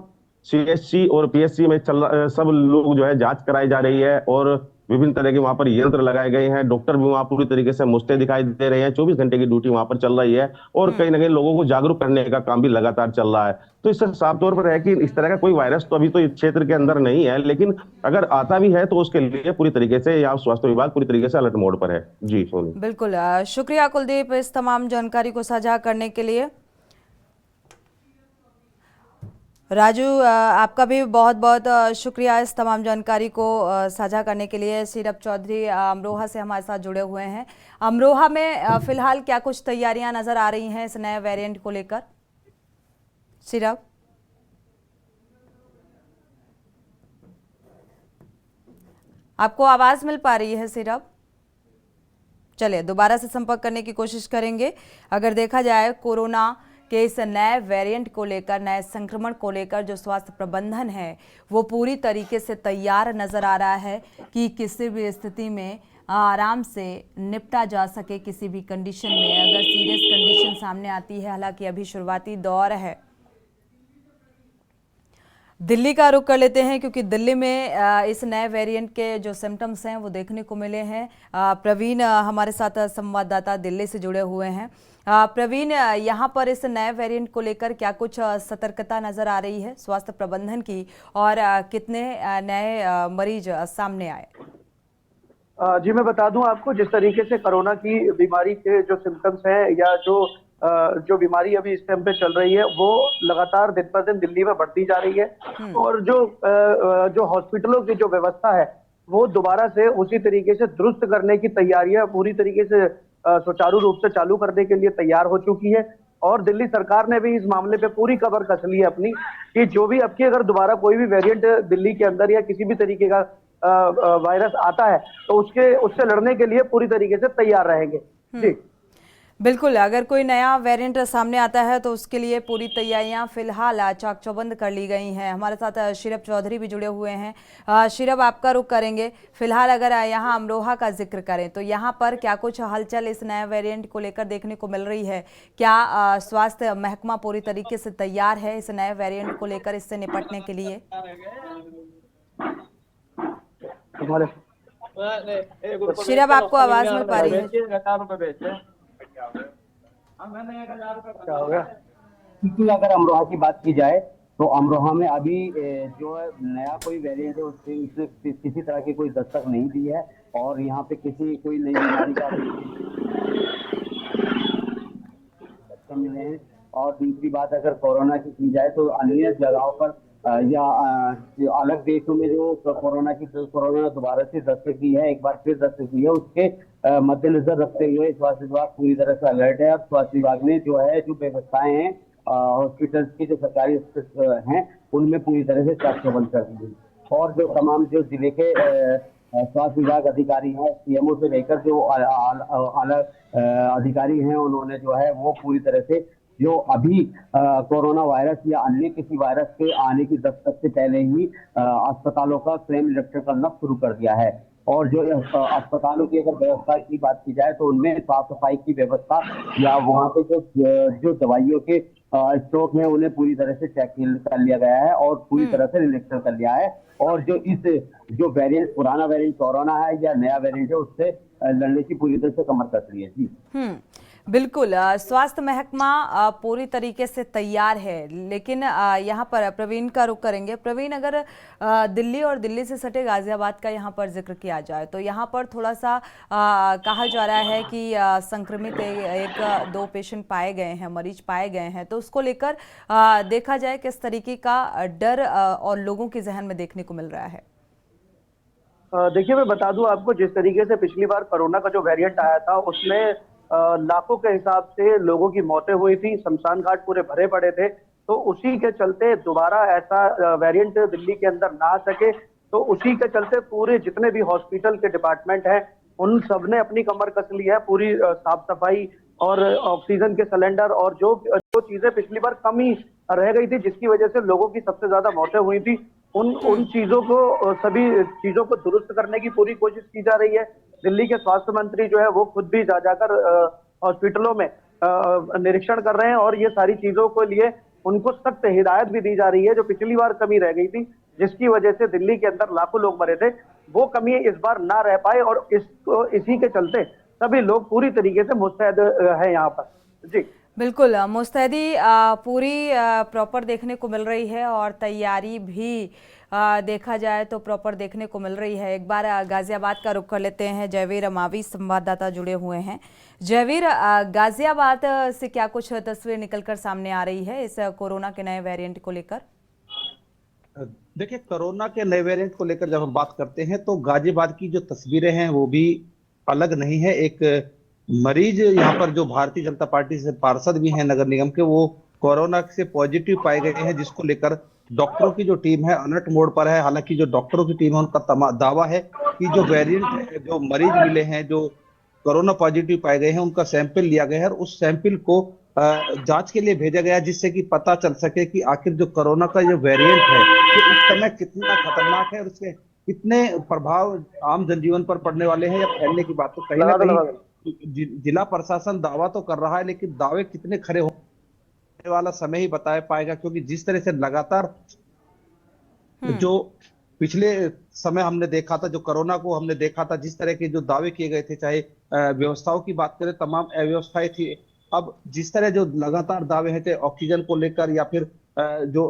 सीएससी और पीएससी में सब लोग जो है जांच कराई जा रही है और विभिन्न तरह के वहां पर यंत्र लगाए गए हैं, डॉक्टर भी वहां पूरी तरीके से मुस्तैद दिखाई दे रहे हैं, 24 घंटे की ड्यूटी वहां पर चल रही है और कहीं ना कहीं लोगों को जागरूक करने का काम भी लगातार चल रहा है। तो इससे साफ तौर पर है कि इस तरह का कोई वायरस तो अभी तो इस क्षेत्र के अंदर नहीं है, लेकिन अगर आता भी है तो उसके लिए पूरी तरीके से यहाँ स्वास्थ्य विभाग पूरी तरीके से अलर्ट मोड पर है। जी सोनी। बिल्कुल, शुक्रिया कुलदीप इस तमाम जानकारी को साझा करने के लिए। राजू, आपका भी बहुत बहुत शुक्रिया इस तमाम जानकारी को साझा करने के लिए। सीरप चौधरी अमरोहा से हमारे साथ जुड़े हुए हैं। अमरोहा में फिलहाल क्या कुछ तैयारियां नजर आ रही हैं इस नए वेरिएंट को लेकर? सीरप, आपको आवाज मिल पा रही है? सीरप, चलिए दोबारा से संपर्क करने की कोशिश करेंगे। अगर देखा जाए कोरोना के इस नए वेरिएंट को लेकर, नए संक्रमण को लेकर जो स्वास्थ्य प्रबंधन है वो पूरी तरीके से तैयार नजर आ रहा है कि किसी भी स्थिति में आराम से निपटा जा सके। किसी भी कंडीशन में अगर सीरियस कंडीशन सामने आती है, हालांकि अभी शुरुआती दौर है। दिल्ली का रुख कर लेते हैं क्योंकि दिल्ली में इस नए वेरिएंट के जो सिम्टम्स हैं वो देखने को मिले हैं। प्रवीण हमारे साथ संवाददाता दिल्ली से जुड़े हुए हैं। प्रवीण, यहाँ पर इस नए वेरिएंट को लेकर क्या कुछ सतर्कता नजर आ रही है स्वास्थ्य प्रबंधन की और कितने नए मरीज सामने आए? जी मैं बता दूं आपको, जिस तरीके से कोरोना की बीमारी के जो सिम्टम्स हैं या जो बीमारी अभी इस टाइम पे चल रही है वो लगातार दिन पर दिन दिल्ली में बढ़ती जा रही है और जो हॉस्पिटलों की जो व्यवस्था है वो दोबारा से उसी तरीके से दुरुस्त करने की तैयारियां पूरी तरीके से सुचारू रूप से चालू करने के लिए तैयार हो चुकी है। और दिल्ली सरकार ने भी इस मामले पे पूरी कबर कस ली है अपनी कि जो भी अब की अगर दोबारा कोई भी वेरिएंट दिल्ली के अंदर या किसी भी तरीके का वायरस आता है तो उससे लड़ने के लिए पूरी तरीके से तैयार रहेंगे। जी बिल्कुल, अगर कोई नया वेरिएंट सामने आता है तो उसके लिए पूरी तैयारियां फिलहाल चाक चौबंद कर ली गई हैं। हमारे साथ शीरप चौधरी भी जुड़े हुए हैं। शीरप, आपका रुख करेंगे। फिलहाल अगर यहाँ अमरोहा का जिक्र करें तो यहाँ पर क्या कुछ हलचल इस नए वेरिएंट को लेकर देखने को मिल रही है? क्या स्वास्थ्य महकमा पूरी तरीके से तैयार है इस नए वेरिएंट को लेकर, इससे निपटने के लिए? शीरप, आपको आवाज मिल पा रही है? क्या हो गया? क्योंकि अगर अमरोहा की बात की जाए तो अमरोहा में अभी जो नया कोई वेरिएंट है उसने किसी तरह की कोई दस्तक नहीं दी है और यहाँ पे कोई नई बीमारी का लक्षण मिले हैं। और दूसरी बात अगर कोरोना की जाए तो अन्य जगहों पर जो अलग देशों में जो कोरोना दोबारा से दस्तक दी है, एक बार फिर दस्तक दी है, उसके मद्देनजर रखते हुए स्वास्थ्य विभाग पूरी तरह से अलर्ट है। अब स्वास्थ्य विभाग ने जो है जो व्यवस्थाएं हैं हॉस्पिटल्स की, जो सरकारी हॉस्पिटल हैं, उनमें पूरी तरह से चाक चौबंद कर दी और जो तमाम जो जिले के स्वास्थ्य विभाग अधिकारी हैं, सीएमओ से लेकर जो अलग अधिकारी हैं, उन्होंने जो है वो पूरी तरह से जो अभी कोरोना वायरस या अन्य किसी वायरस के आने की दस्तक से पहले ही अस्पतालों का स्वयं निरीक्षण करना शुरू कर दिया है। और जो अस्पतालों की अगर व्यवस्था की बात की जाए तो उनमें साफ सफाई की व्यवस्था या वहाँ पे जो दवाइयों के स्टॉक में उन्हें पूरी तरह से चेक कर लिया गया है और पूरी तरह से निरीक्षण कर लिया है। और जो वेरिएंट, पुराना वेरिएंट कोरोना है या नया वेरिएंट है, उससे लड़ने की पूरी तरह से कमर कस रही है। जी बिल्कुल, स्वास्थ्य महकमा पूरी तरीके से तैयार है, लेकिन यहाँ पर प्रवीण का रुख करेंगे। प्रवीण, अगर दिल्ली और दिल्ली से सटे गाजियाबाद का यहाँ पर जिक्र किया जाए तो यहाँ पर थोड़ा सा कहा जा रहा है कि संक्रमित एक दो पेशेंट पाए गए हैं, मरीज पाए गए हैं, तो उसको लेकर देखा जाए किस तरीके का डर और लोगों के जहन में देखने को मिल रहा है। देखिए, मैं बता दूं आपको, जिस तरीके से पिछली बार कोरोना का जो वेरिएंट आया था उसमें लाखों के हिसाब से लोगों की मौतें हुई थी, शमशान घाट पूरे भरे पड़े थे, तो उसी के चलते दोबारा ऐसा वेरिएंट दिल्ली के अंदर ना आ सके, तो उसी के चलते पूरे जितने भी हॉस्पिटल के डिपार्टमेंट हैं उन सब ने अपनी कमर कस ली है। पूरी साफ सफाई और ऑक्सीजन के सिलेंडर और जो चीजें पिछली बार कमी रह गई थी, जिसकी वजह से लोगों की सबसे ज्यादा मौतें हुई थी, उन चीजों को, सभी चीजों को दुरुस्त करने की पूरी कोशिश की जा रही है। दिल्ली के स्वास्थ्य मंत्री जो है वो खुद भी जाकर हॉस्पिटलों में निरीक्षण कर रहे हैं और ये सारी चीजों को लिए उनको सख्त हिदायत भी दी जा रही है। जो पिछली बार कमी रह गई थी, जिसकी वजह से दिल्ली के अंदर लाखों लोग मरे थे, वो कमी इस बार ना रह पाए और इसी के चलते सभी लोग पूरी तरीके से मुस्तैद है यहाँ पर। जी बिल्कुल, मुस्तैदी पूरी प्रॉपर देखने को मिल रही है और तैयारी भी देखा जाए तो प्रॉपर देखने को मिल रही है। एक बार गाजियाबाद का रुख कर लेते हैं। जयवीर अमावी संवाददाता जुड़े हुए हैं। जयवीर, गाजियाबाद से क्या कुछ तस्वीर निकलकर सामने आ रही है इस कोरोना के नए वेरिएंट को लेकर? देखिए, कोरोना के नए वेरिएंट को लेकर जब हम बात करते हैं तो गाजियाबाद की जो तस्वीरें हैं वो भी अलग नहीं है। एक मरीज यहाँ पर जो भारतीय जनता पार्टी से पार्षद भी हैं नगर निगम के, वो कोरोना से पॉजिटिव पाए गए हैं, जिसको लेकर डॉक्टरों की जो टीम है अलर्ट मोड पर है। हालांकि जो डॉक्टरों की टीम है उनका दावा है कि जो वेरिएंट है, जो मरीज मिले हैं जो कोरोना पॉजिटिव पाए गए हैं, उनका सैंपल लिया गया है और उस सैंपल को जांच के लिए भेजा गया, जिससे कि पता चल सके कि आखिर जो कोरोना का जो वेरिएंट है वो इस समय कितना खतरनाक है और उसके कितने प्रभाव आम जनजीवन पर पड़ने वाले हैं या फैलने की बात। तो कहीं ना कहीं जिला प्रशासन दावा तो कर रहा है, लेकिन दावे कितने खरे होने वाला समय ही बता पाएगा, क्योंकि जिस तरह से लगातार जो पिछले समय हमने देखा था, जो कोरोना को हमने देखा था, जिस तरह के जो दावे किए गए थे, चाहे व्यवस्थाओं की बात करें, तमाम अव्यवस्थाएं थी। अब जिस तरह जो लगातार दावे हैं, चाहे ऑक्सीजन को लेकर या फिर जो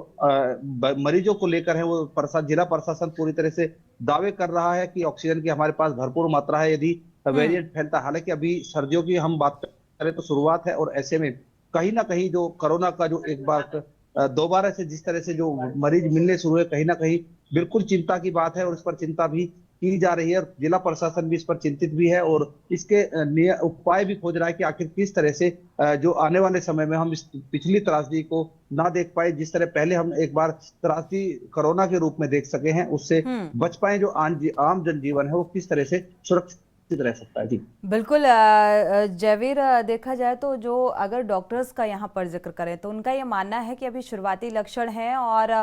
मरीजों को लेकर है, वो जिला प्रशासन पूरी तरह से दावे कर रहा है कि ऑक्सीजन की हमारे पास भरपूर मात्रा है यदि वेरिएंट फैलता है। हालांकि अभी सर्दियों की हम बात करें तो शुरुआत है और ऐसे में कहीं ना कहीं जो कोरोना का जो एक बार दोबारा से जिस तरह से जो मरीज मिलने शुरू हुए, कहीं ना कहीं बिल्कुल चिंता की बात है और इस पर चिंता भी की जा रही है और जिला प्रशासन भी इस पर चिंतित भी है और इसके उपाय भी खोज रहा है कि आखिर किस तरह से जो आने वाले समय में हम इस पिछली त्रासदी को ना देख पाए, जिस तरह पहले हम एक बार त्रासदी कोरोना के रूप में देख सके हैं, उससे बच पाए। जो आम जनजीवन है वो किस तरह से सुरक्षित रह सकता है। जी बिल्कुल जयवीर, देखा जाए तो जो अगर डॉक्टर्स का यहाँ पर जिक्र करें तो उनका ये मानना है कि अभी शुरुआती लक्षण हैं और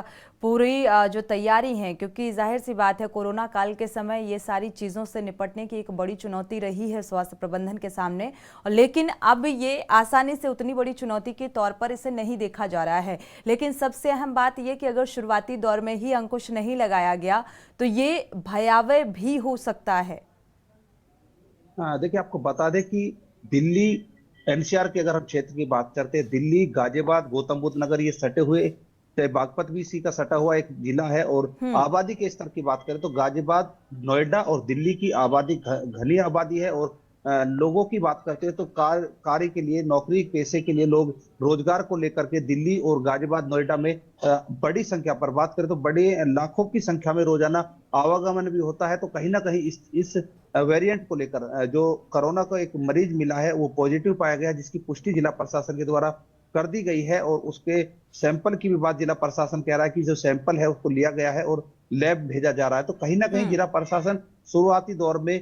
पूरी जो तैयारी है, क्योंकि जाहिर सी बात है कोरोना काल के समय ये सारी चीज़ों से निपटने की एक बड़ी चुनौती रही है स्वास्थ्य प्रबंधन के सामने, लेकिन अब ये आसानी से उतनी बड़ी चुनौती के तौर पर इसे नहीं देखा जा रहा है। लेकिन सबसे अहम बात ये कि अगर शुरुआती दौर में ही अंकुश नहीं लगाया गया तो ये भयावह भी हो सकता है। देखिए, आपको बता दें कि दिल्ली एनसीआर के अगर हम क्षेत्र की बात करते हैं, दिल्ली, गाजियाबाद, गौतम बुद्ध नगर, ये सटे हुए, चाहे बागपत भी इसी का सटा हुआ एक जिला है। और आबादी के स्तर की बात करें तो गाजियाबाद, नोएडा और दिल्ली की आबादी घनी आबादी है और लोगों की बात करते हैं तो कार्य के लिए, नौकरी पेशे के लिए लोग रोजगार को लेकर के दिल्ली और गाजियाबाद, नोएडा में बड़ी संख्या पर बात करें तो बड़े लाखों की संख्या में रोजाना आवागमन भी होता है। तो कहीं ना कहीं इस वेरिएंट को लेकर जो कोरोना का एक मरीज मिला है वो पॉजिटिव पाया गया, जिसकी पुष्टि जिला प्रशासन के द्वारा कर दी गई है और उसके सैंपल की भी बात जिला प्रशासन कह रहा है कि जो सैंपल है उसको लिया गया है और लैब भेजा जा रहा है। तो कहीं ना कहीं जिला प्रशासन शुरुआती दौर में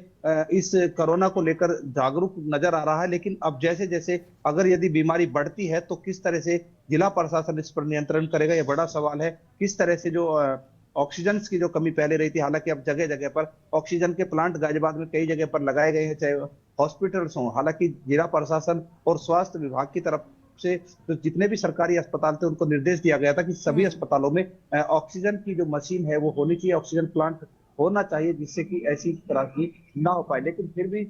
इस कोरोना को लेकर जागरूक नजर आ रहा है, लेकिन अब जैसे जैसे अगर यदि बीमारी बढ़ती है तो किस तरह से जिला प्रशासन इस पर नियंत्रण करेगा, यह बड़ा सवाल है। किस तरह से जो ऑक्सीजन की जो कमी पहले रही थी, हालांकि अब जगह जगह पर ऑक्सीजन के प्लांट गाजियाबाद में कई जगह पर लगाए गए हैं, चाहे हॉस्पिटल्स हों। हालांकि जिला प्रशासन और स्वास्थ्य विभाग की तरफ से तो जितने भी सरकारी अस्पताल थे उनको निर्देश दिया गया था कि सभी अस्पतालों में ऑक्सीजन की जो मशीन है वो होनी चाहिए, ऑक्सीजन प्लांट होना चाहिए, जिससे कि ऐसी तरह की ना हो पाए। लेकिन फिर भी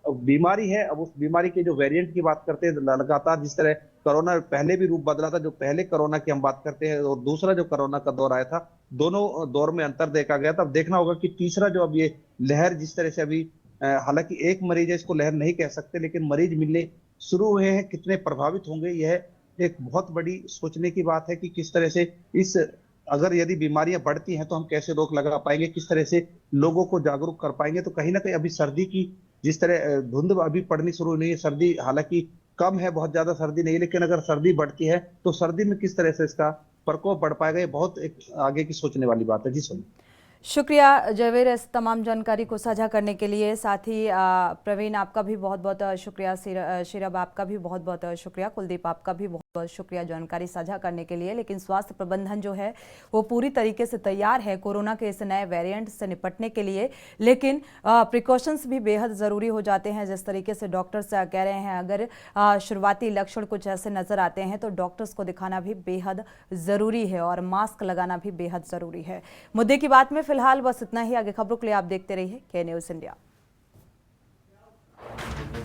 बीमारी है, अब उस बीमारी के जो वेरिएंट की बात करते हैं, लगातार जिस तरह कोरोना पहले भी रूप बदला था, जो पहले कोरोना की हम बात करते हैं और दूसरा जो कोरोना का दौर आया था, दोनों दौर में अंतर देखा गया था। अब देखना होगा कि तीसरा जो अब ये लहर जिस तरह से अभी, हालांकि एक मरीज है, इसको लहर नहीं कह सकते, लेकिन मरीज मिलने शुरू हुए हैं, कितने प्रभावित होंगे यह एक बहुत बड़ी सोचने की बात है कि किस तरह से इस, अगर यदि बीमारियां बढ़ती हैं तो हम कैसे रोक लगा पाएंगे, किस तरह से लोगों को जागरूक कर पाएंगे। तो कहीं ना कहीं अभी सर्दी की जिस तरह धुंध अभी पड़नी शुरू नहीं है, सर्दी हालांकि कम है, बहुत ज्यादा सर्दी नहीं है, लेकिन अगर सर्दी बढ़ती है तो सर्दी में किस तरह से इसका प्रकोप बढ़ पाएगा, ये बहुत एक आगे की सोचने वाली बात है। जी सुनिए। शुक्रिया जयवीर इस तमाम जानकारी को साझा करने के लिए। साथ ही प्रवीण आपका भी बहुत बहुत शुक्रिया, शीरब आपका भी बहुत बहुत शुक्रिया, कुलदीप आपका भी बहुत बहुत शुक्रिया जानकारी साझा करने के लिए। लेकिन स्वास्थ्य प्रबंधन जो है वो पूरी तरीके से तैयार है कोरोना के इस नए वेरिएंट से निपटने के लिए, लेकिन प्रिकॉशंस भी बेहद ज़रूरी हो जाते हैं। जिस तरीके से डॉक्टर्स कह रहे हैं, अगर शुरुआती लक्षण कुछ ऐसे नज़र आते हैं तो डॉक्टर्स को दिखाना भी बेहद ज़रूरी है और मास्क लगाना भी बेहद ज़रूरी है। मुद्दे की बात में फिलहाल बस इतना ही। आगे खबरों के लिए आप देखते रहिए के न्यूज़ इंडिया।